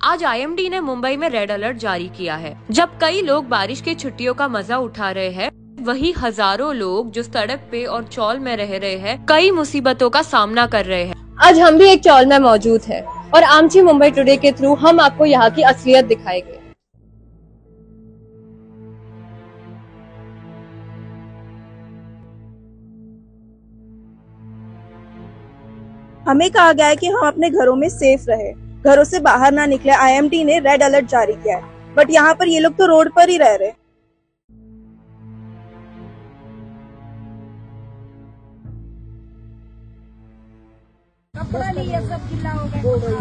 आज आईएमडी ने मुंबई में रेड अलर्ट जारी किया है। जब कई लोग बारिश की छुट्टियों का मजा उठा रहे हैं, वही हजारों लोग जो सड़क पे और चौल में रह रहे हैं, कई मुसीबतों का सामना कर रहे हैं। आज हम भी एक चौल में मौजूद हैं और आमची मुंबई टुडे के थ्रू हम आपको यहाँ की असलियत दिखाएंगे। हमें कहा गया है कि हम अपने घरों में सेफ रहे, घरों से बाहर ना निकले। आईएमडी ने रेड अलर्ट जारी किया है, बट यहाँ पर ये लोग तो रोड पर ही रह रहे। कपड़ा लिए सब गिल्ला हो गया,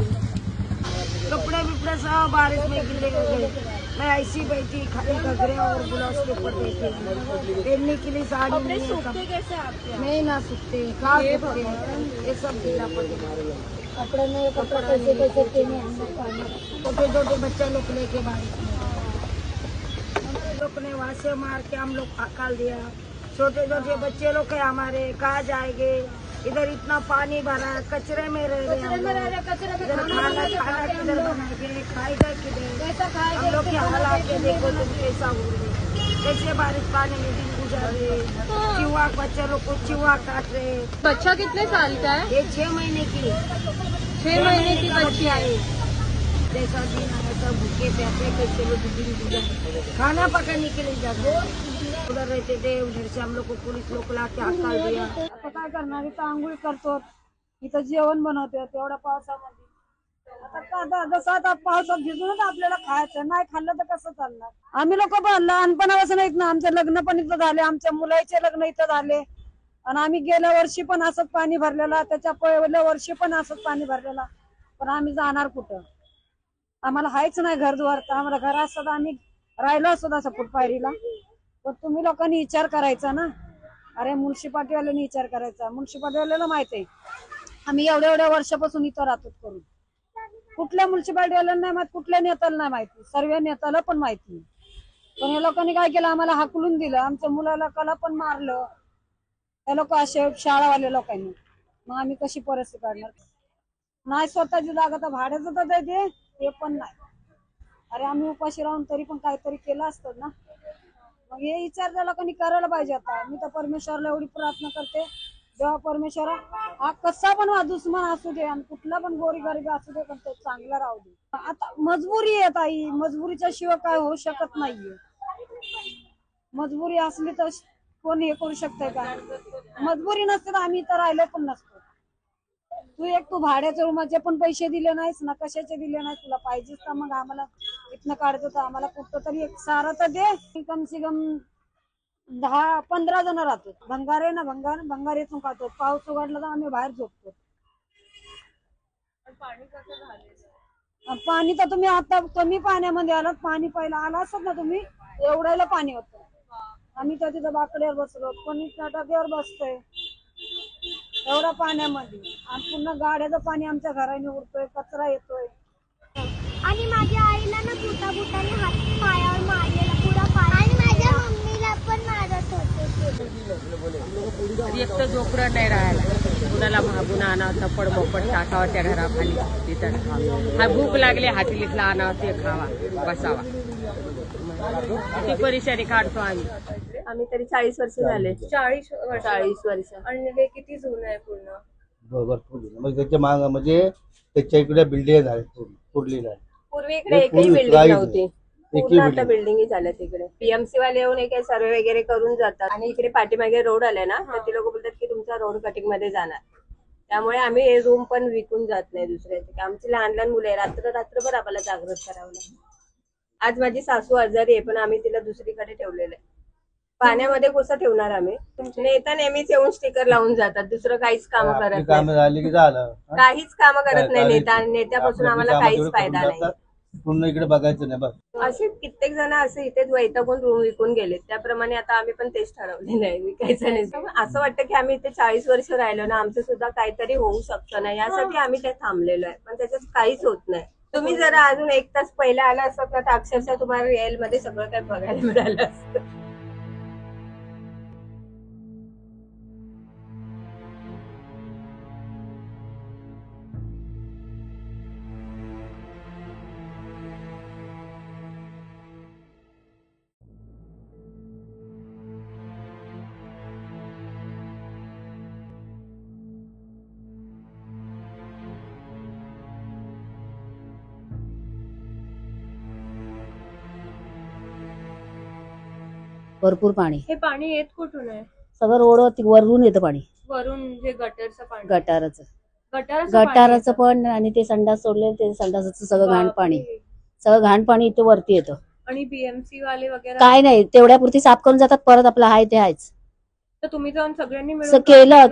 कपड़े विपड़े सब बारिश में गिले हो गए। मैं ऐसी बैठी खाली घगरे और ब्लाउज के ऊपर बैठी पहनने के लिए साड़ी नहीं है। कैसे आपके नहीं ना सूखते ये सब गिला पड़ गया। कपड़े में कपड़ा कैसे कैसे पहने हम लोग, छोटे छोटे बच्चे लोग लेके बारिश में लोग ने वहाँ से मार के हम लोग निकाल दिया। छोटे छोटे बच्चे लोग है हमारे, कहाँ जाएंगे? इधर इतना पानी भरा है, कचरे में रह रहे हैं। इधर खाना किधर बनाएंगे, खाएगा किधर? हम लोग के हालात देखो तुम कैसा हो रहे, कैसे बारिश पानी में दिन गुजार रहे। चूहा बच्चे लोग को चूहा काट रहे। बच्चा कितने साल का है? ये 6 महीने की 6 महीने की बच्ची आई। जैसा दिन आया भूखे प्यासे कैसे लोग दिन गुजारे, खाना पकाने के लिए जाते उधर रहते थे। उधर से हम लोग को पुलिस लोग ला के हकाल दिया। आता काय करणार, इथं आंघोळ करतो, इथं जेवण बनवतो तेवढ्या पावसामध्ये। आता जसं आता पावसात भिजूनच आपल्याला खायचं, नाही खाल्लं तर कसं चालणार? आम्ही लोक लहानपणापासून आहेत ना, आमचं लग्न पण इथं झाले, आमच्या मुलाचे लग्न इथं झाले आणि आम्ही गेल्या वर्षी पण असंच पाणी भरलेला, त्याच्या पहिल्या वर्षी पण असंच पाणी भरलेला, पण आम्ही जाणार कुठं? आम्हाला हायच नाही घरद्वार, आम्हाला घर असतं आम्ही राहिलो असतो असं फुटपायरीला। पण तुम्ही लोकांनी विचार करायचा ना, अरे म्युन्सिपाल्टीवाल्यांनी विचार करायचा। म्युन्सिपाल्टीवाल्याला माहिती आहे आम्ही एवढ्या एवढ्या वर्षापासून इथं राहतो करून, कुठल्या म्युन्सिपाल्टीवाल्यांना नाही माहिती, कुठल्या नेत्याला नाही माहिती, सर्व नेत्याला पण माहिती। पण या लोकांनी काय केलं, आम्हाला हाकलून दिलं, आमच्या मुलाला कला पण मारलं त्या लोक असे शाळावाले लोकांनी। मग आम्ही कशी परिस्थिती काढणार? नाही स्वतःची जागा तर भाड्याचं तर द्यायचे ते पण नाही। अरे आम्ही उपाशी राहून तरी पण काहीतरी केलं असतं ना। मग हे विचार त्या लोकांनी करायला पाहिजे। आता मी तर परमेश्वराला एवढी प्रार्थना करते, जेव्हा परमेश्वरा हा कसा पण दुश्मन असू दे आणि कुठला पण गोरी गरीब असू दे, पण तो चांगला राहू दे। आता मजबुरी आहे ताई, मजबुरीच्या शिवाय काय होऊ शकत नाहीये। मजबुरी असली तर कोण हे करू शकतंय का? मजबुरी नसते तर आम्ही इथं राहिलो पण नसतो। तू भाड्याच्या रूमाचे पण पैसे दिले नाहीस ना, कशाचे दिले नाहीस, तुला पाहिजेच का? मग आम्हाला इथनं काढतो तर आम्हाला कुठं तरी एक सारा तर दे। कम से कम 10-15 जण राहतो। भंगार आहे ना, भंगार येथून काढतो। पाऊस उघडला तर आम्ही बाहेर झोपतो। पाणी तर तुम्ही आता कमी पाण्यामध्ये आलात, पाणी पहिला आला असत ना तुम्ही, एवढ्याला पाणी होतं। आम्ही तर तिथं बाकड्यावर बसलो, कोणी टाक्यावर बसतोय एवढ्या पाण्यामध्ये, आणि पूर्ण गाड्याचं पाणी आमच्या घराने उडतोय, कचरा येतोय। आणि माझ्या आईला ना बुटाने हात पायावर मारलेला पुरा पाय, आणि माझ्या मम्मीला पण मारत होते। एक तर जोकर नाही राहायला, कुणाला भागून आणावं, तपड मोपड टाकावं त्या घराखाली, तिथं हा भूक लागली हातीलीतला आणावं, ते खावा बसावा। किती परेशानी काढतो आम्ही तरी 40 वर्ष झाले। 40 वर्ष। आणि हे किती जुनं आहे पूर्ण? भरपूर म्हणजे त्याच्या माग म्हणजे त्याच्या इकडे बिल्डिंग आहे पूर्ण आहे। पूर्वी इकडे एकही बिल्डिंग नव्हती, पूर्ण आता बिल्डिंग झाल्या तिकडे। पीएमसी वाले येऊन एक सर्वे वगैरे करून जातात, आणि इकडे पाठीमागे रोड आले ना, तर ते लोक बोलतात की तुमचा रोड कटिंग मध्ये जाणार। त्यामुळे आम्ही हे रूम पण विकून जात नाही दुसऱ्याचे। आमची लहान लहान मुले रात्रभर आम्हाला जागृत करावं लागतं। आज माझी सासू आजारी आहे, पण आम्ही तिला दुसरीकडे ठेवलेलं आहे। पाण्यामध्ये कसं ठेवणार आम्ही? नेता नेहमीच येऊन स्टिकर लावून जातात, दुसरं काहीच काम करत नाही, काहीच काम करत नाही नेता। नेत्यापासून आम्हाला काहीच फायदा नाही, पूर्ण इकडे बघायचं नाही। बस असे कित्येक जण असे इथेच वैतागून रूम विकून गेले, त्याप्रमाणे आता आम्ही पण तेच ठरवलेलं आहे, विकायचं नाही। असं वाटतं की आम्ही इथे 40 वर्ष राहिलो ना, आमचं सुद्धा काहीतरी होऊ शकतं ना, यासाठी आम्ही ते थांबलेलो आहे, पण त्याच्यात काहीच होत नाही। तुम्ही जरा अजून 1 तास पहिले आला असतात ना, तर अक्षरशः तुम्हाला रिअल मध्ये सगळं काही बघायला मिळालं असतं। भरपूर पाणी. हे पाणी येत कुठून आहे? सगळं रोड वरून येतं पाणी, वरून जे गटरचं पाणी. गटाराचं पण आणि ते संडास सोडले ते संडासाचं सगळं घाण पाणी, सगळं घाण पाणी इथे वरती येतं. आणि बीएमसी वाले वगैरे काय नाही, तेवढ्यापुरती साफ करून जातात, परत आपलं हाय ते हायच. तर तुम्ही जाऊन सगळ्यांनी मिळून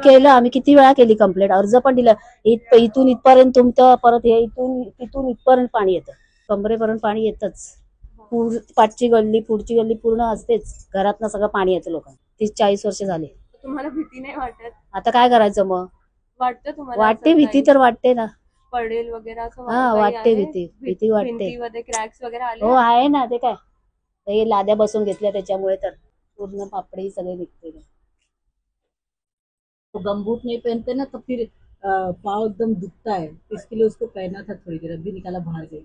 केलं आम्ही किती वेळा केली कंप्लेंट, अर्ज पण दिला. इथून इथपर्यंत तुमचं, परत हे इथून इथपर्यंत पाणी येतं, कमरेपर्यंत पाणी येतच. पाठची गल्ली पुढची गल्ली पूर्ण असतेच, घरातनं सगळं पाणी येतं लोकांना. 30-40 वर्ष झाले. तुम्हाला भीती नाही वाटत? आता काय करायचं मग? वाटतं तुम्हाला? वाटते भीती, तर वाटते ना, पडेल वगैरे असं? हा वाटते भीती वाटते. भिंतीमध्ये क्रॅक्स वगैरे आले? हो आहे ना, ते काय ते लाद्या बसून घेतल्या त्याच्यामुळे तर पूर्ण पापडी सगळे निघते. तो गमबूट नहीं पहनते ना तो फिर पाँव एकदम दुखता है, इसके लिए उसको पहना था थोड़ी देर, अभी निकाला बाहर गई.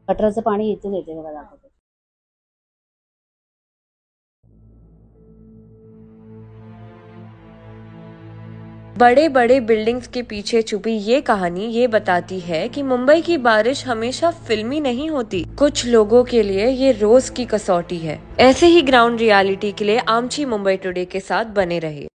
गटराचं पाणी इथून येते बघा, दाखवते. बड़े बड़े बिल्डिंग्स के पीछे छुपी ये कहानी ये बताती है कि मुंबई की बारिश हमेशा फिल्मी नहीं होती। कुछ लोगों के लिए ये रोज की कसौटी है। ऐसे ही ग्राउंड रियलिटी के लिए आमची मुंबई टुडे के साथ बने रहिए।